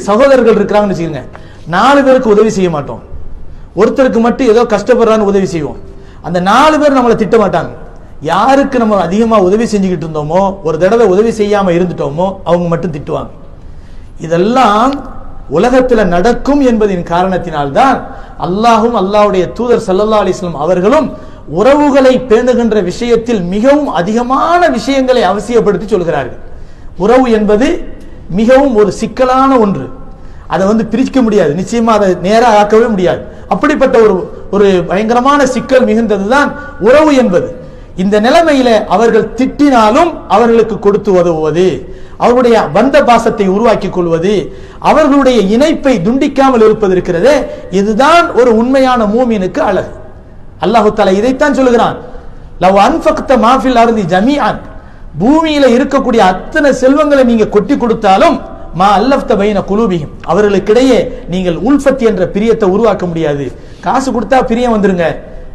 சகோதரர்கள் இருக்கிறாங்கன்னு வச்சுக்கோங்க, 4 பேருக்கு உதவி செய்ய மாட்டோம். ஒருத்தருக்கு மட்டும் ஏதோ கஷ்டப்படுறான்னு உதவி செய்வோம். அந்த 4 பேர் நம்மளை திட்ட மாட்டாங்க. யாருக்கு நம்ம அதிகமா உதவி செஞ்சுக்கிட்டு இருந்தோமோ, ஒரு தடவை உதவி செய்யாம இருந்துட்டோமோ, அவங்க மட்டும் திட்டுவாங்க. இதெல்லாம் உலகத்துல நடக்கும் என்பதின் காரணத்தினால்தான் அல்லாஹும் அல்லாஹ்வுடைய தூதர் ஸல்லல்லாஹு அலைஹி வஸல்லம் அவர்களும் உறவுகளை பேணுகின்ற விஷயத்தில் மிகவும் அதிகமான விஷயங்களை அவசியப்படுத்தி சொல்கிறார்கள். உறவு என்பது மிகவும் ஒரு சிக்கலான ஒன்று. அதை பிரிக்க முடியாது, நிச்சயமா அதை நேராக ஆக்கவே முடியாது. அப்படிப்பட்ட ஒரு பயங்கரமான சிக்கல் மிகுந்ததுதான் உறவு என்பது. இந்த நிலைமையில அவர்கள் திட்டினாலும் அவர்களுக்கு கொடுத்து உதவுவது, அவருடைய பந்த பாசத்தை உருவாக்கிக் கொள்வது, அவர்களுடைய இணைப்பை துண்டிக்காமல் இருப்பது இருக்கிறதே, இதுதான் ஒரு உண்மையான மூமினுக்கு அழகு. அல்லாஹு தஆலா இதைத்தான் சொல்லுகிறான், லவ் அன்ஃபக்த மா ஃபில் அர்தி ஜமீஅன், பூமியில இருக்கக்கூடிய அத்தனை செல்வங்களை நீங்க கொட்டி கொடுத்தாலும் மா அல்லஃப்த பைன குலூபிஹிம், அவர்களுக்கிடையே நீங்கள் உல்ஃபத் என்ற பிரியத்தை உருவாக்க முடியாது. காசு கொடுத்தா பிரியம் வந்துருங்க,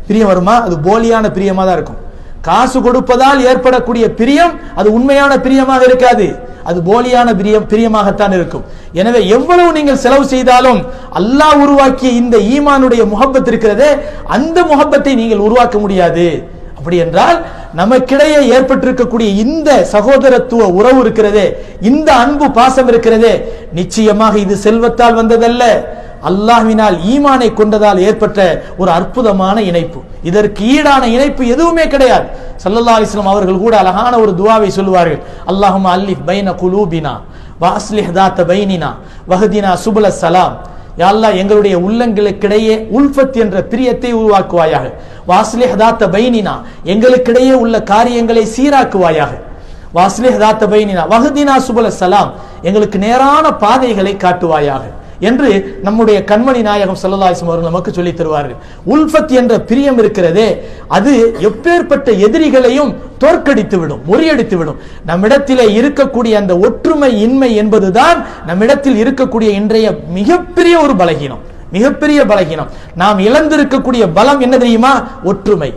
பிரியம் வருமா? அது போலியான பிரியமா தான் இருக்கும். காசு கொடுப்பதால் ஏற்படக்கூடிய பிரியம் அது உண்மையான பிரியமாக இருக்காது, அது போலியான பிரியமாகத்தான் இருக்கும். எனவே எவ்வளவு நீங்கள் செலவு செய்தாலும் அல்லாஹ் உருவாக்கிய இந்த ஈமானுடைய முஹப்பத் இருக்கிறதே, அந்த முஹப்பத்தை நீங்கள் உருவாக்க முடியாது. அப்படி என்றால் நமக்கிடையே ஏற்பட்டிருக்கக்கூடிய இந்த சகோதரத்துவ உறவு இருக்கிறதே, இந்த அன்பு பாசம் இருக்கிறதே, நிச்சயமாக இது செல்வத்தால் வந்ததல்ல, அல்லாஹ்வினால் ஈமானை கொண்டதால் ஏற்பட்ட ஒரு அற்புதமான இணைப்பு. இதற்கு ஈடான இணைப்பு எதுவுமே கிடையாது. ஸல்லல்லாஹு அலைஹி வஸல்லம் அவர்கள் கூட அழகான ஒரு துஆவை சொல்லுவார்கள், அல்லாஹும்ம அல்லிஃப் பைன குலூபினா வ அஸ்லிஹ் தாத பைனினா வஹ்தினா சுபுலஸ் ஸலாம். யா அல்லாஹ், எங்களுடைய உள்ளங்களுக்கிடையே உல்ஃபத் என்ற பிரியத்தை உருவாக்குவாயாக. வாஸ்லிஹ் தாத்த பைனினா, எங்களுக்கிடையே உள்ள காரியங்களை சீராக்குவாயாக. வாஸ்லிஹ் தாத்த பைனினா வஹ்தினா சுபுலஸ் ஸலாம், எங்களுக்கு நேரான பாதைகளை காட்டுவாயாக என்று நம்முடைய கண்மணி நாயகம் ஸல்லல்லாஹு அலைஹி வஸல்லம் அவர்கள் நமக்கு சொல்லித் தருவார்கள். உல்ஃபத் என்ற பிரியம் இருக்கிறதே, அது எப்பேற்பட்ட எதிரிகளையும் தோற்கடித்து விடும், முறியடித்து விடும். நம்மிடத்திலே இருக்கக்கூடிய அந்த ஒற்றுமை இன்மை என்பதுதான் நம்மிடத்தில் இருக்கக்கூடிய இன்றைய மிகப்பெரிய ஒரு பலகீனம், மிகப்பெரிய பலகீனம். நாம் இழந்திருக்கக்கூடிய பலம் என்ன தெரியுமா? ஒற்றுமை.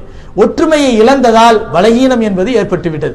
ஒற்றுமையை இழந்ததால் பலகீனம் என்பது ஏற்பட்டு விட்டது.